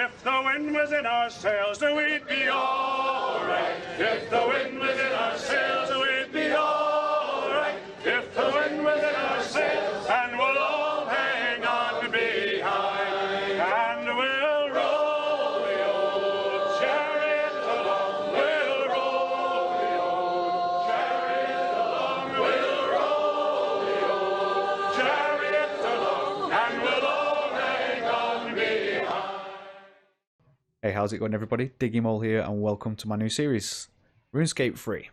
If the wind was in our sails, we'd be alright. If the wind was in our sails, we'd be alright. If the wind was in our sails, and we'll all hang on behind, and we'll roll the old chariot along. We'll roll the old chariot along. We'll roll the old chariot along, and we'll all hang on behind. Hey, how's it going, everybody? Diggy Mole here, and welcome to my new series, Runescape 3.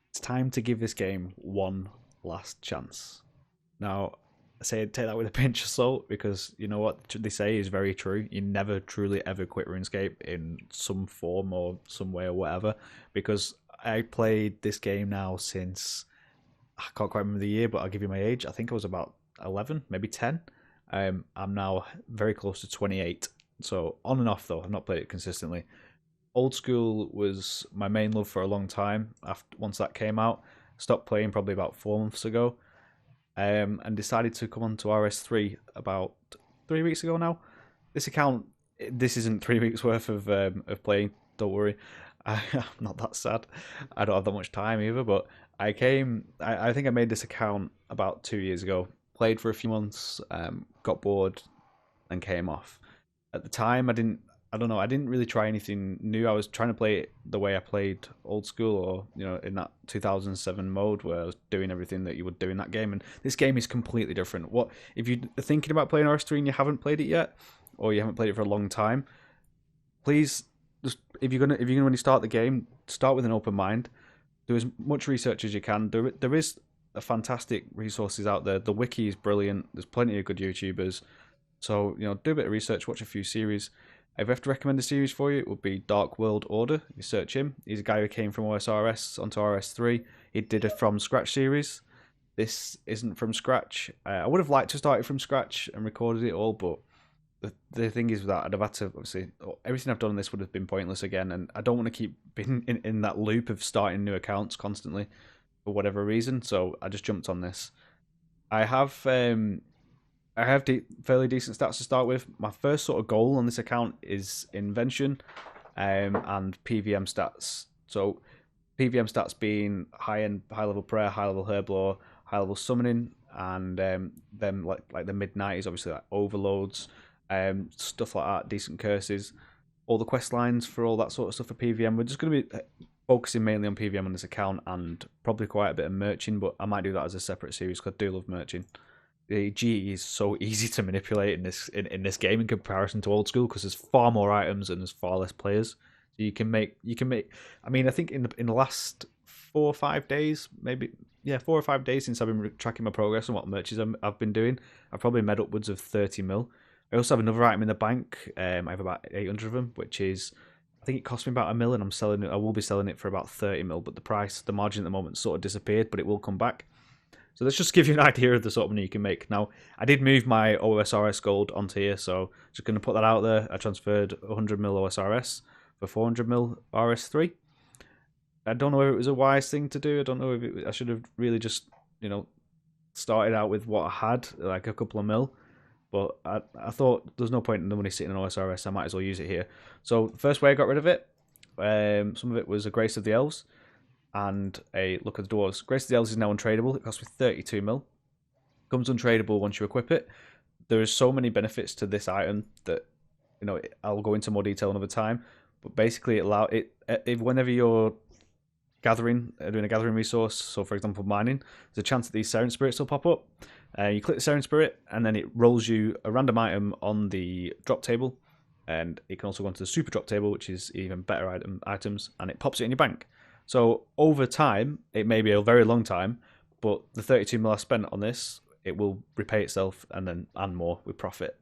It's time to give this game one last chance. Now, I say take that with a pinch of salt, because you know what they say is very true. You never truly ever quit RuneScape in some form or some way or whatever, because I played this game now since, I can't quite remember the year, but I'll give you my age. I think I was about 11, maybe 10. I'm now very close to 28. So on and off though, I've not played it consistently. Old School was my main love for a long time. Once that came out, stopped playing probably about 4 months ago, and decided to come on to RS3 about 3 weeks ago now. This isn't 3 weeks worth of playing. Don't worry, I'm not that sad. I don't have that much time either. But I think I made this account about 2 years ago. Played for a few months, got bored, and came off. At the time, I didn't really try anything new. I was trying to play it the way I played Old School, or in that 2007 mode where I was doing everything that you would do in that game. And this game is completely different. What if you're thinking about playing RS3 and you haven't played it yet, or you haven't played it for a long time? Please, just if you're gonna when you start the game, start with an open mind. Do as much research as you can. There is a fantastic resources out there. The wiki is brilliant. There's plenty of good YouTubers. So, do a bit of research, watch a few series. If I have to recommend a series for you, it would be Dark World Order. You search him. He's a guy who came from osrs onto RS3. He did a from scratch series. This isn't from scratch. I would have liked to start it from scratch and recorded it all, but the thing is with that, I'd have had to, obviously, everything I've done on this would have been pointless again, and I don't want to keep being in that loop of starting new accounts constantly for whatever reason, so I just jumped on this. I have fairly decent stats to start with. My first sort of goal on this account is Invention and PVM stats. So PVM stats being high level prayer, high level herblore, high level summoning, and them like the mid 90s, obviously like overloads, stuff like that, decent curses, all the quest lines for all that sort of stuff for PVM. We're just going to be focusing mainly on PVM on this account, and probably quite a bit of merching, but I might do that as a separate series because I do love merching. The GE is so easy to manipulate in this game in comparison to Old School, because there's far more items and there's far less players. So you can make. I mean, I think in the last 4 or 5 days, maybe 4 or 5 days since I've been tracking my progress and what merches I've been doing, I've probably made upwards of 30 mil. I also have another item in the bank. I have about 800 of them, which is, I think it cost me about $1 million. I will be selling it for about 30 mil, but the margin at the moment sort of disappeared, but it will come back. So let's just give you an idea of the sort of money you can make. Now, I did move my OSRS gold onto here, so just going to put that out there. I transferred 100 mil OSRS for 400 mil RS3. I don't know if it was a wise thing to do. I don't know if I should have really just, started out with what I had, like a couple of mil. But I thought there's no point in the money sitting in OSRS. I might as well use it here. So the first way I got rid of it, some of it was a Grace of the Elves and a Look at the Dwarves. Grace of the Elves is now untradeable. It costs me 32 mil. Comes untradeable once you equip it. There is so many benefits to this item that I'll go into more detail another time. But basically, whenever you're doing a gathering resource, so for example mining, there's a chance that these Siren Spirits will pop up. You click the Siren Spirit, and then it rolls you a random item on the drop table, and it can also go onto the super drop table, which is even better items, and it pops it in your bank. So over time, it may be a very long time, but the 32 mil I spent on this, it will repay itself and more with profit.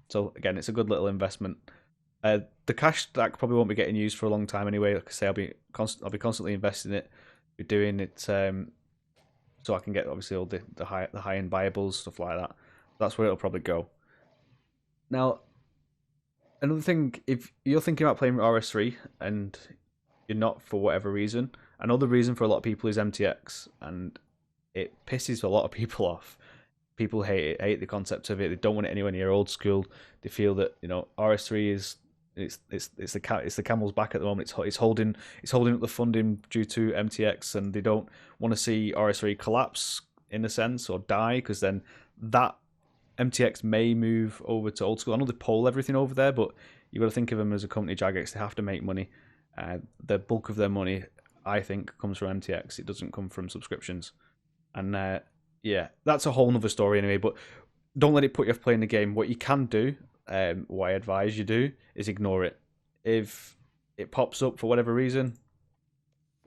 So again, it's a good little investment. The cash stack probably won't be getting used for a long time anyway. Like I say, I'll be constantly investing it, be doing it, so I can get obviously all the high end buyables, stuff like that. That's where it'll probably go. Now, another thing, if you're thinking about playing RS3 and you're not for whatever reason, I know the reason for a lot of people is MTX, and it pisses a lot of people off. People hate the concept of it. They don't want it anywhere near Old School. They feel that RS3 is It's the camel's back at the moment. It's holding up the funding due to MTX, and they don't want to see RS3 collapse in a sense or die, because then that MTX may move over to old school. I know they poll everything over there, but you've got to think of them as a company, Jagex. They have to make money. The bulk of their money, I think, comes from MTX. It doesn't come from subscriptions. And yeah, that's a whole nother story anyway, but don't let it put you off playing the game. What you can do, what I advise you do, is ignore it. If it pops up for whatever reason,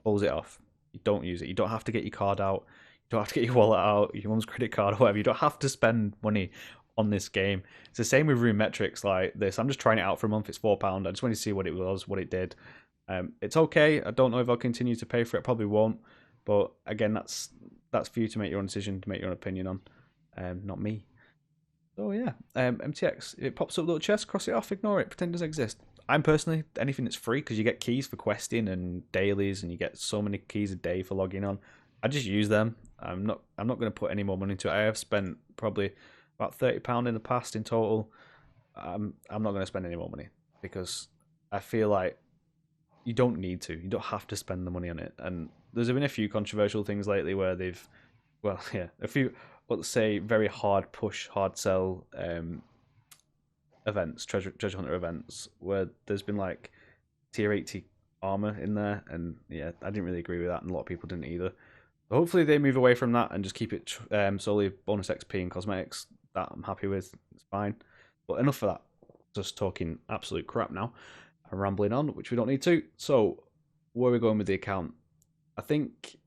close it off. You don't use it. You don't have to get your card out. You don't have to get your wallet out, your mum's credit card or whatever. You don't have to spend money on this game. It's the same with Rune Metrics like this. I'm just trying it out for a month. It's £4. I just wanted to see what it was, what it did. It's okay. I don't know if I'll continue to pay for it. Probably won't. But again, that's for you to make your own decision, to make your own opinion on, not me. So yeah, MTX. If it pops up a little chest, cross it off, ignore it, pretend it doesn't exist. I'm personally, anything that's free, because you get keys for questing and dailies, and you get so many keys a day for logging on. I just use them. I'm not going to put any more money into it. I have spent probably about £30 in the past in total. I'm not going to spend any more money, because I feel like you don't need to. You don't have to spend the money on it. And there's been a few controversial things lately where they've, well, yeah, a few, let's say, very hard push, hard sell events, treasure hunter events, where there's been like tier 80 armor in there, and yeah, I didn't really agree with that, and a lot of people didn't either. So hopefully they move away from that and just keep it solely bonus XP and cosmetics. That I'm happy with. It's fine. But enough of that. Just talking absolute crap now. I'm rambling on, which we don't need to. So where are we going with the account? I think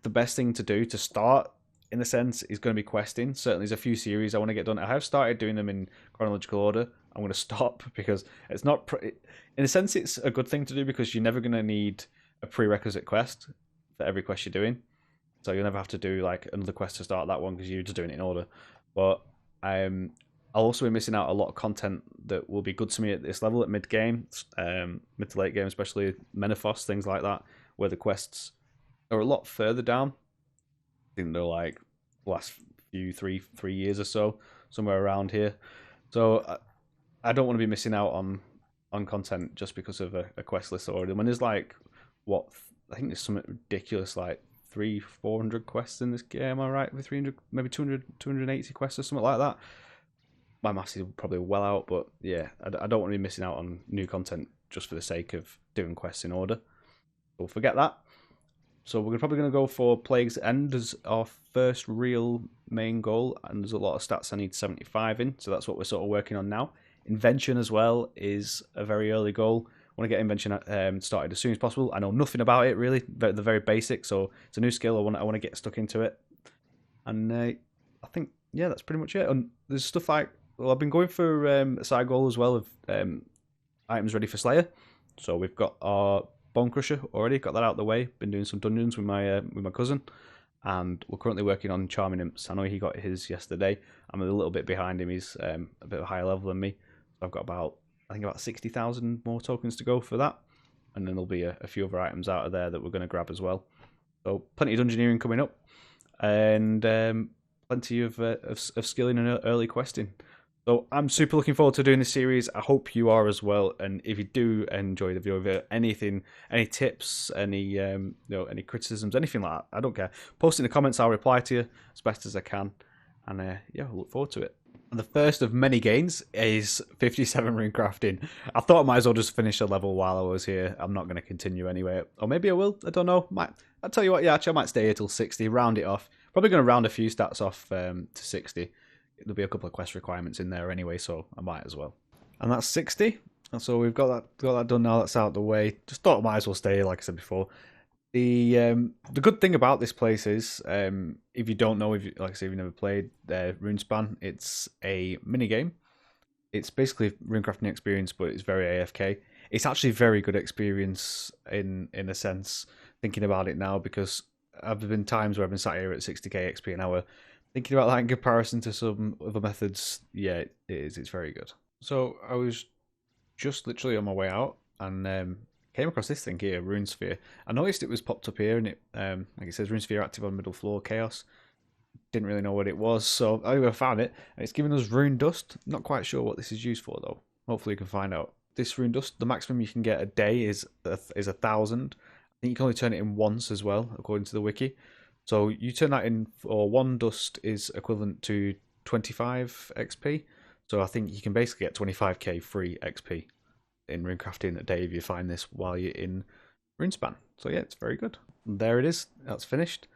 the best thing to do to start, in a sense, is going to be questing. Certainly there's a few series I want to get done. I have started doing them in chronological order. I'm going to stop because it's not... in a sense, it's a good thing to do, because you're never going to need a prerequisite quest for every quest you're doing. So you'll never have to do like another quest to start that one, because you're just doing it in order. But I'll also be missing out a lot of content that will be good to me at this level, at mid-game, mid to late game, especially Menethos, things like that, where the quests are a lot further down. I think they're like last few three years or so, somewhere around here. So I don't want to be missing out on content just because of a quest list order. When there's like, what, I think there's something ridiculous like 400 quests in this game, am I right? With 300, maybe 280 quests or something like that. My maths is probably well out, but yeah, I don't want to be missing out on new content just for the sake of doing quests in order. So forget that. So we're probably going to go for Plague's End as our first real main goal, and there's a lot of stats I need 75 in, so that's what we're sort of working on now. Invention as well is a very early goal. I want to get Invention started as soon as possible. I know nothing about it really, the very basic, so it's a new skill. I want to get stuck into it, and I think yeah, that's pretty much it. And there's stuff like, well, I've been going for a side goal as well of items ready for Slayer. So we've got our Bone Crusher already, got that out of the way. Been doing some dungeons with my cousin, and we're currently working on Charming Imps. I know he got his yesterday. I'm a little bit behind him. He's a bit of a higher level than me. So I've got about 60,000 more tokens to go for that, and then there'll be a few other items out of there that we're going to grab as well. So plenty of dungeoneering coming up, and plenty of skilling and early questing. So I'm super looking forward to doing this series. I hope you are as well. And if you do enjoy the video, anything, any tips, any any criticisms, anything like that, I don't care. Post in the comments. I'll reply to you as best as I can. And yeah, I look forward to it. And the first of many gains is 57 rune crafting. I thought I might as well just finish a level while I was here. I'm not going to continue anyway. Or maybe I will. I don't know. I'll tell you what. Yeah, actually, I might stay here till 60. Round it off. Probably going to round a few stats off to 60. There'll be a couple of quest requirements in there anyway, so I might as well. And that's 60. And so we've got that done now. That's out of the way. Just thought I might as well stay here, like I said before. The good thing about this place is, if you don't know, like I say, if you've never played Runespan, it's a mini game. It's basically runecrafting experience, but it's very AFK. It's actually very good experience in a sense, thinking about it now, because I've been times where I've been sat here at 60k XP an hour. Thinking about that in comparison to some other methods, yeah, it is. It's very good. So I was just literally on my way out and came across this thing here, Runesphere. I noticed it was popped up here, and it, like it says, Runesphere active on middle floor, chaos. Didn't really know what it was, so I found it, and it's giving us rune dust. Not quite sure what this is used for though. Hopefully you can find out. this rune dust, the maximum you can get a day is 1,000. I think you can only turn it in once as well, according to the wiki. So you turn that in, or one dust is equivalent to 25 XP. So I think you can basically get 25k free XP in runecrafting a day if you find this while you're in Runespan. So yeah, it's very good. And there it is. That's finished.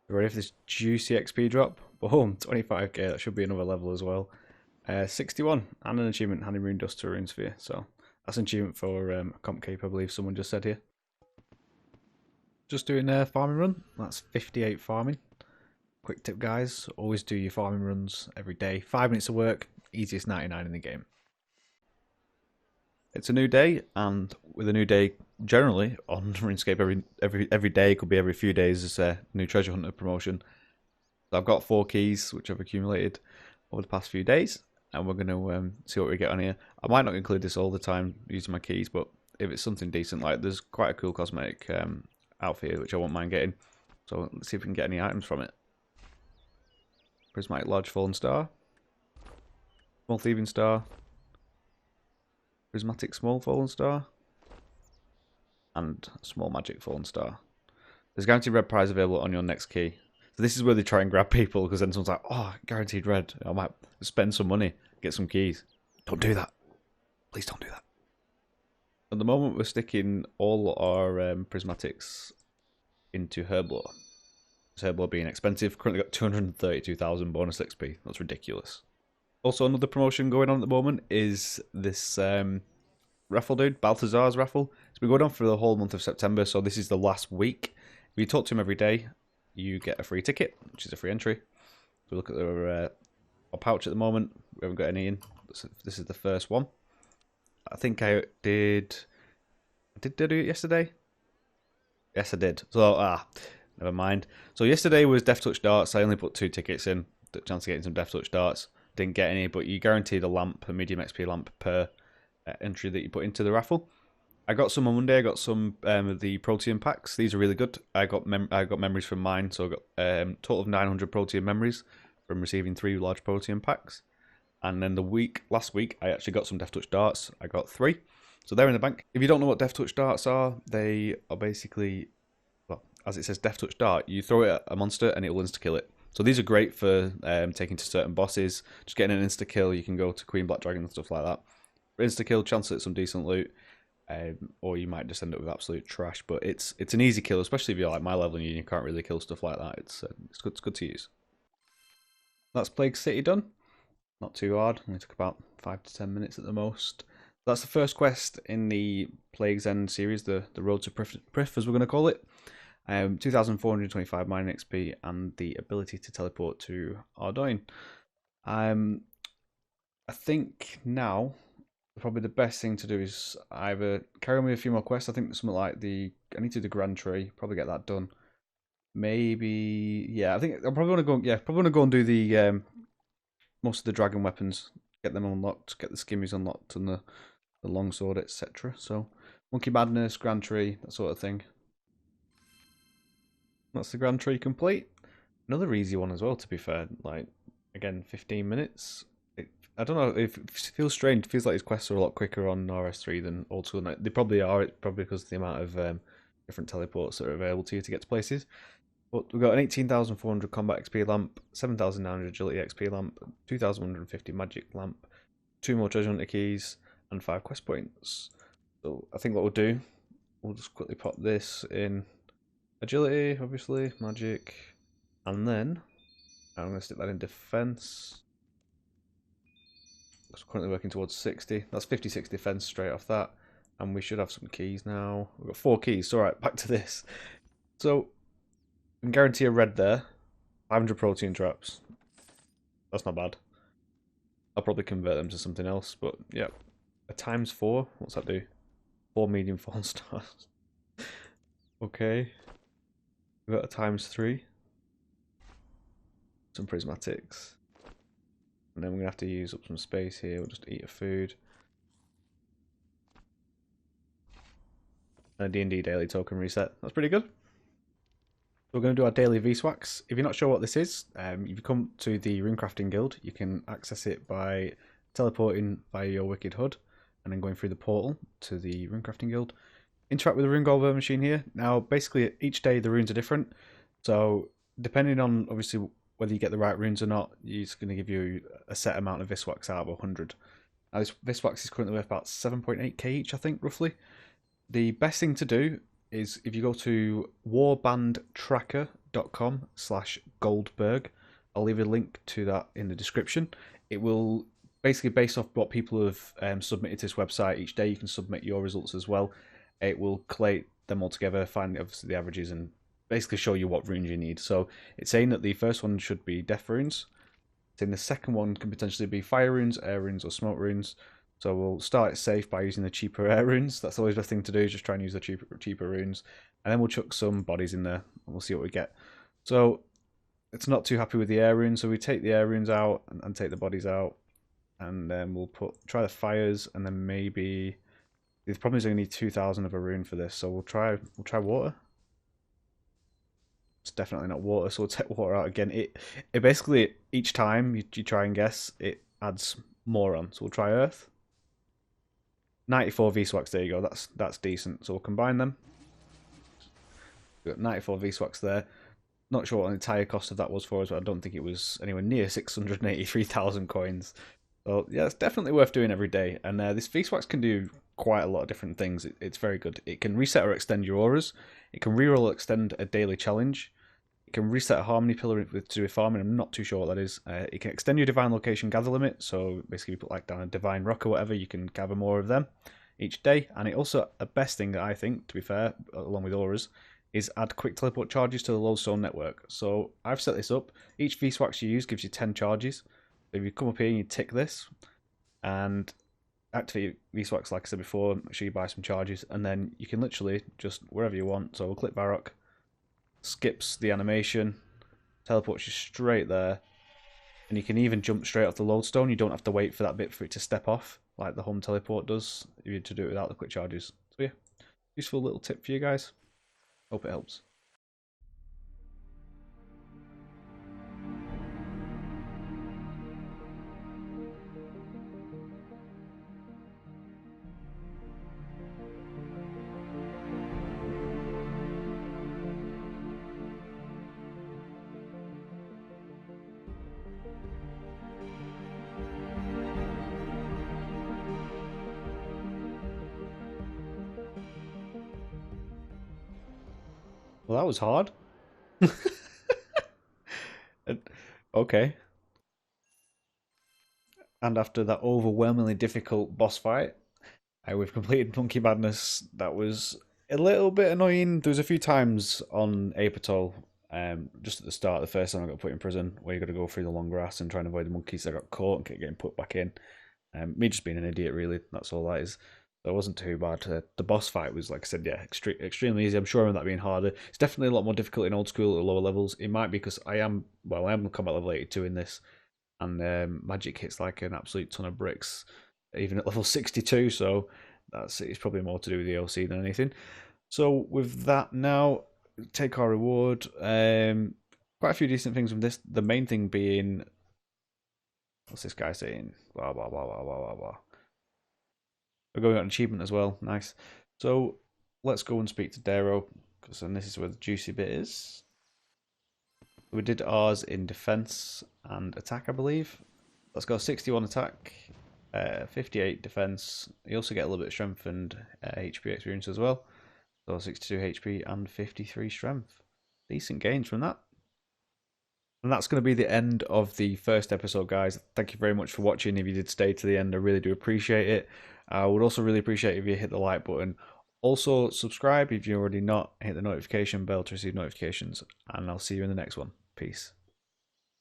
We're ready for this juicy XP drop. Boom, 25k. That should be another level as well. 61 and an achievement handing rune dust to a rune sphere. So that's an achievement for a comp keep, I believe someone just said here. Just doing a farming run. That's 58 farming. Quick tip, guys. Always do your farming runs every day. 5 minutes of work. Easiest 99 in the game. It's a new day, and with a new day, generally on RuneScape, every day, could be every few days, is a new treasure hunter promotion. So I've got 4 keys which I've accumulated over the past few days, and we're going to see what we get on here. I might not include this all the time using my keys, but if it's something decent, like there's quite a cool cosmetic outfit here, which I won't mind getting. So let's see if we can get any items from it. Prismatic Lodge Fallen Star, Small Thieving Star, Prismatic Small Fallen Star, and Small Magic Fallen Star. There's guaranteed red prize available on your next key. So this is where they try and grab people, because then someone's like, oh, guaranteed red. I might spend some money, get some keys. Don't do that. Please don't do that. At the moment, we're sticking all our prismatics into Herblore. Herblore being expensive. Currently got 232,000 bonus XP. That's ridiculous. Also, another promotion going on at the moment is this raffle dude, Balthazar's raffle. It's been going on for the whole month of September, so this is the last week. If you talk to him every day, you get a free ticket, which is a free entry. So look at our pouch at the moment. We haven't got any in. This is the first one. I think I did. Did I do it yesterday? Yes, I did. So never mind. So yesterday was Death Touch darts. I only put 2 tickets in. The chance of getting some Death Touch darts. Didn't get any, but you guaranteed a lamp, a medium XP lamp per entry that you put into the raffle. I got some on Monday. I got some of the Protean packs. These are really good. I got memories from mine, so I got total of 900 Protean memories from receiving 3 large Protean packs. And then last week, I actually got some Death Touch darts. I got 3, so they're in the bank. If you don't know what Death Touch darts are, they are basically, well, as it says, Death Touch dart. You throw it at a monster and it will insta kill it. So these are great for taking to certain bosses. Just getting an insta kill. You can go to Queen Black Dragon and stuff like that. For insta kill, chance at some decent loot. Or you might just end up with absolute trash, but it's an easy kill, especially if you're like my level and you can't really kill stuff like that. It's good to use. That's Plague City done. Not too hard. Only took about 5 to 10 minutes at the most. That's the first quest in the Plague's End series, the Road to Prif, as we're going to call it. 2,425 mining XP and the ability to teleport to Ardoin. I think now probably the best thing to do is either carry on with a few more quests. I think something like I need to do the Grand Tree, probably get that done. Maybe, yeah, I think I'm probably going to go and do the most of the dragon weapons, get them unlocked, get the skimmies unlocked and the longsword, etc. So Monkey Madness, Grand Tree, that sort of thing. That's the Grand Tree complete. Another easy one as well, to be fair. Like, again, 15 minutes. I don't know, it feels strange. It feels like these quests are a lot quicker on RS3 than Old School. They probably are. It's probably because of the amount of different teleports that are available to you to get to places. But we've got an 18,400 combat XP lamp, 7,900 agility XP lamp, 2,150 magic lamp, 2 more treasure hunter keys, and 5 quest points. So I think what we'll do, we'll just quickly pop this in agility, obviously, magic, and then I'm going to stick that in defense. It's currently working towards 60. That's 56 defense straight off that. And we should have some keys now. We've got 4 keys. So, alright, back to this. So, we can guarantee a red there. 500 protein traps. That's not bad. I'll probably convert them to something else. But, yeah. A times 4. What's that do? 4 medium fallen stars. Okay. We've got a times 3. Some prismatics. And then we're going to have to use up some space here. We'll just eat a food. And a D&D daily token reset. That's pretty good. We're going to do our daily VSWAX. If you're not sure what this is, if you come to the Runecrafting Guild, you can access it by teleporting via your Wicked HUD. and then going through the portal to the Runecrafting Guild. Interact with the Rune Goldberg machine here. Now, basically, each day the runes are different. So, depending on, obviously, whether you get the right runes or not, it's going to give you a set amount of Viswax out of 100. Now, this Viswax is currently worth about 7.8k each, I think, roughly. The best thing to do is if you go to warbandtracker.com/Goldberg, I'll leave a link to that in the description. It will basically, based off what people have submitted to this website, each day you can submit your results as well. It will collate them all together, find obviously the averages, and basically show you what runes you need. So it's saying that the first one should be death runes. It's saying the second one can potentially be fire runes, air runes, or smoke runes. So we'll start it safe by using the cheaper air runes. That's always the best thing to do, is just try and use the cheaper runes. And then we'll chuck some bodies in there, and we'll see what we get. So it's not too happy with the air runes, so we take the air runes out and take the bodies out. And then we'll try the fires, and then maybe... The problem is I need 2,000 of a rune for this, so we'll try water. It's definitely not water, so we'll take water out again. It basically, each time you try and guess, it adds more on. So we'll try earth. 94 V-Swax, there you go, that's decent. So we'll combine them. We've got 94 V-Swax there. Not sure what the entire cost of that was for us, but I don't think it was anywhere near 683,000 coins. So yeah, it's definitely worth doing every day. And this V-Swax can do quite a lot of different things. It's very good. It can reset or extend your auras. It can reroll or extend a daily challenge. It can reset a harmony pillar to do with farming. I'm not too sure what that is. It can extend your divine location gather limit. So basically, you put like down a divine rock or whatever, you can gather more of them each day. And it also, the best thing that I think, to be fair, along with auras, is add quick teleport charges to the lodestone network. So I've set this up. Each V-Swax you use gives you 10 charges. So if you come up here and you tick this and activate V-Swax, like I said before, make sure you buy some charges, and then you can literally just wherever you want. So we'll click Varrock, skips the animation, teleports you straight there, and you can even jump straight off the lodestone. You don't have to wait for that bit for it to step off like the home teleport does if you to do it without the quick charges. So yeah, useful little tip for you guys. Hope it helps. Well, that was hard. Okay. And after that overwhelmingly difficult boss fight, we've completed Monkey Madness. That was a little bit annoying. There was a few times on Apatol, just at the start, the first time I got put in prison, where you got to go through the long grass and try and avoid the monkeys that got caught and kept getting put back in. Me just being an idiot, really. That's all that is. That wasn't too bad. The boss fight was, like I said, yeah, extremely easy. I'm sure that being harder. It's definitely a lot more difficult in old school at lower levels. It might be because I am combat level 82 in this, and magic hits like an absolute ton of bricks, even at level 62. So it's probably more to do with the OC than anything. So with that now, take our reward. Quite a few decent things from this. The main thing being, what's this guy saying? Blah blah blah blah blah blah blah. We're going on an achievement as well. Nice. So let's go and speak to Darrow, because then this is where the juicy bit is. We did ours in defense and attack, I believe. Let's go 61 attack, 58 defense. You also get a little bit of strength and HP experience as well. So 62 HP and 53 strength. Decent gains from that. And that's going to be the end of the first episode, guys. Thank you very much for watching. If you did stay to the end, I really do appreciate it. I would also really appreciate if you hit the like button. Also, subscribe if you're already not. Hit the notification bell to receive notifications. And I'll see you in the next one. Peace.